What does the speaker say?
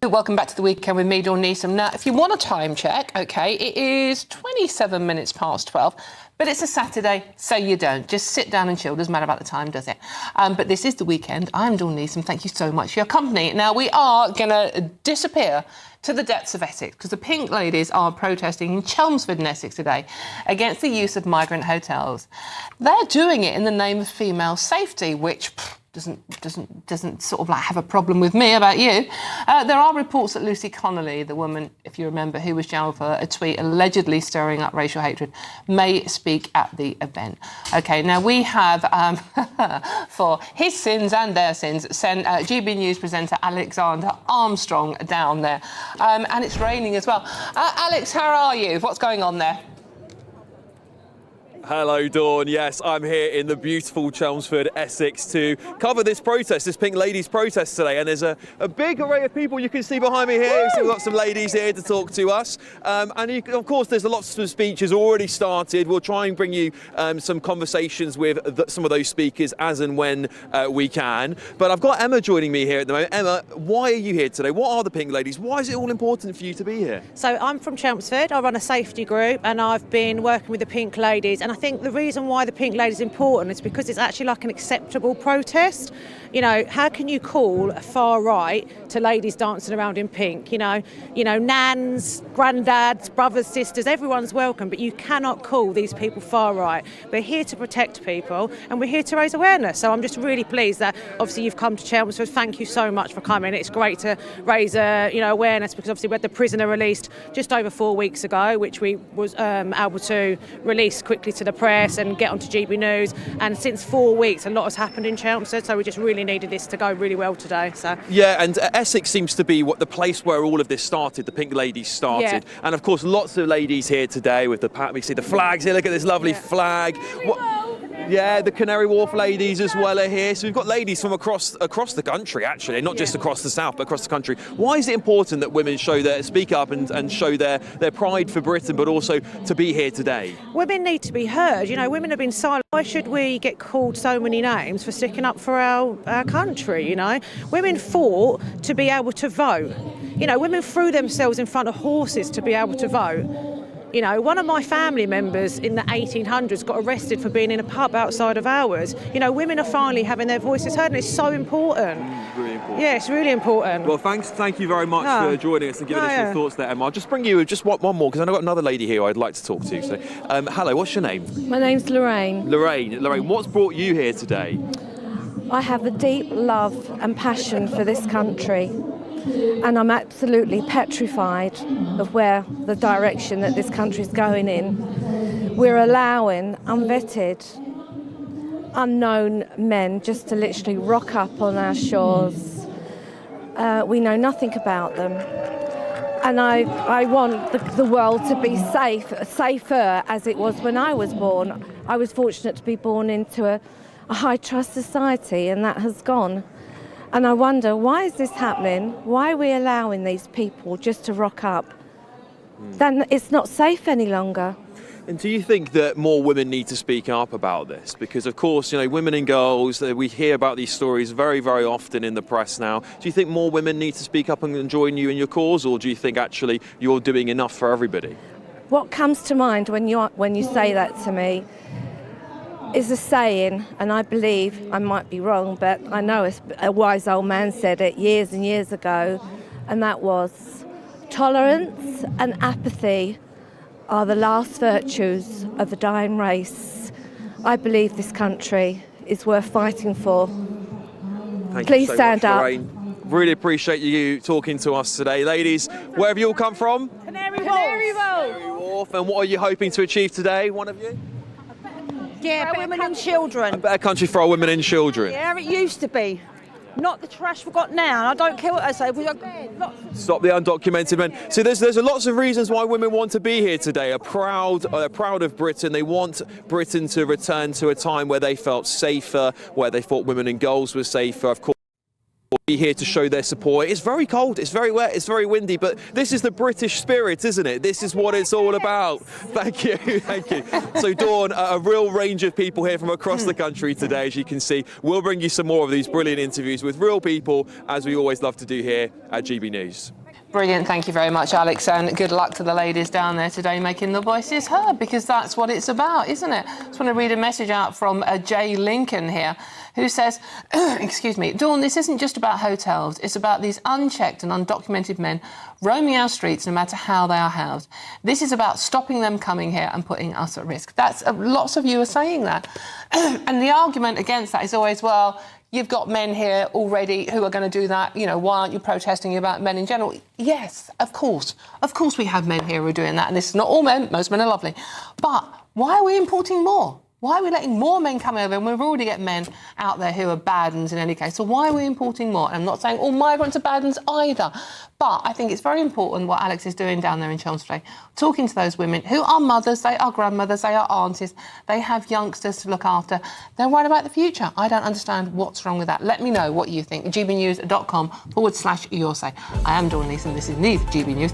Welcome back to the weekend with me, Dawn Neeson. Now, if you want a time check, OK, it is 27 minutes past 12, but it's a Saturday, so you don't. Just sit down and chill. Doesn't matter about the time, does it? But this is the weekend. I'm Dawn Neeson. Thank you so much for your company. Now, we are going to disappear to the depths of Essex because the Pink Ladies are protesting in Chelmsford in Essex today against the use of migrant hotels. They're doing it in the name of female safety, which doesn't sort of like have a problem with me. About you? There are reports that Lucy Connolly, the woman, if you remember, who was jailed for a tweet allegedly stirring up racial hatred, may speak at the event. OK, now we have, for his sins and their sins, sent GB News presenter Alexander Armstrong down there. And it's raining as well. Alex, how are you? What's going on there? Hello, Dawn. Yes, I'm here in the beautiful Chelmsford, Essex, to cover this protest, this Pink Ladies protest today. And there's a big array of people you can see behind me here. So we've got some ladies here to talk to us. Of course, there's lots of speeches already started. We'll try and bring you some conversations with some of those speakers as and when we can. But I've got Emma joining me here at the moment. Emma, why are you here today? What are the Pink Ladies? Why is it all important for you to be here? So I'm from Chelmsford. I run a safety group and I've been working with the Pink Ladies. And I think the reason why the Pink Ladies is important is because it's actually like an acceptable protest. You know, how can you call a far right to ladies dancing around in pink? You know, nans, granddads, brothers, sisters, everyone's welcome, but you cannot call these people far right. We're here to protect people and we're here to raise awareness. So I'm just really pleased that obviously you've come to Chelmsford. Thank you so much for coming. It's great to raise awareness because obviously we had the prisoner released just over 4 weeks ago, which we was able to release quickly to the press and get onto GB News. And since 4 weeks, a lot has happened in Chelmsford, so we just really needed this to go really well today. So yeah, and Essex seems to be the place where all of this started. The Pink Ladies started, yeah. And of course, lots of ladies here today with we see the flags here. Look at this lovely flag. Yeah, the Canary Wharf ladies as well are here. So we've got ladies from across the country, actually, not just across the south, but across the country. Why is it important that women speak up and show their pride for Britain, but also to be here today? Women need to be heard. You know, women have been silent. Why should we get called so many names for sticking up for our country, you know? Women fought to be able to vote. You know, women threw themselves in front of horses to be able to vote. You know, one of my family members in the 1800s got arrested for being in a pub outside of ours. You know, women are finally having their voices heard, and it's so important. It's really important. Yeah, it's really important. Well, thank you very much for joining us and giving us your thoughts there, Emma. I'll just bring you just one more, because I've got another lady here I'd like to talk to. So, hello, what's your name? My name's Lorraine. Lorraine, what's brought you here today? I have a deep love and passion for this country. And I'm absolutely petrified of where the direction that this country's going in. We're allowing unvetted, unknown men just to literally rock up on our shores. We know nothing about them. And I want the world to be safer as it was when I was born. I was fortunate to be born into a high trust society, and that has gone. And I wonder, why is this happening? Why are we allowing these people just to rock up? Then it's not safe any longer. And do you think that more women need to speak up about this? Because, of course, you know, women and girls, we hear about these stories very, very often in the press now. Do you think more women need to speak up and join you in your cause, or do you think actually you're doing enough for everybody? What comes to mind when you say that to me is a saying, and I believe I might be wrong, but I know a wise old man said it years and years ago, and that was, tolerance and apathy are the last virtues of a dying race. I believe this country is worth fighting for. Please stand up. Lorraine. Really appreciate you talking to us today. Ladies, where have you all come from? Canary Wharf. And what are you hoping to achieve today, one of you? Yeah, women and children. A better country for our women and children. Yeah, it used to be. Not the trash we've got now. I don't care what they say. Stop the undocumented men. So there's lots of reasons why women want to be here today. Are proud of Britain. They want Britain to return to a time where they felt safer, where they thought women and girls were safer. Of course, be here to show their support. It's very cold, it's very wet, it's very windy, but this is the British spirit, isn't it? This is what it's all about. Thank you, thank you. So Dawn, a real range of people here from across the country today, as you can see. We'll bring you some more of these brilliant interviews with real people, as we always love to do here at GB News. Brilliant, thank you very much, Alex, and good luck to the ladies down there today making the voices heard, because that's what it's about, isn't it? I just want to read a message out from Jay Lincoln here, who says, excuse me, Dawn, this isn't just about hotels, it's about these unchecked and undocumented men roaming our streets no matter how they are housed. This is about stopping them coming here and putting us at risk. That's lots of you are saying that. And the argument against that is always, well, you've got men here already who are going to do that. You know, why aren't you protesting about men in general? Yes, of course. Of course we have men here who are doing that. And this is not all men. Most men are lovely. But why are we importing more? Why are we letting more men come over? And we've already got men out there who are bad uns in any case. So why are we importing more? And I'm not saying all migrants are bad uns either. But I think it's very important what Alex is doing down there in Chelmsford, talking to those women who are mothers, they are grandmothers, they are aunties, they have youngsters to look after. They're worried about the future. I don't understand what's wrong with that. Let me know what you think. gbnews.com/your say. I am Dawn Leeson. This is News GB News.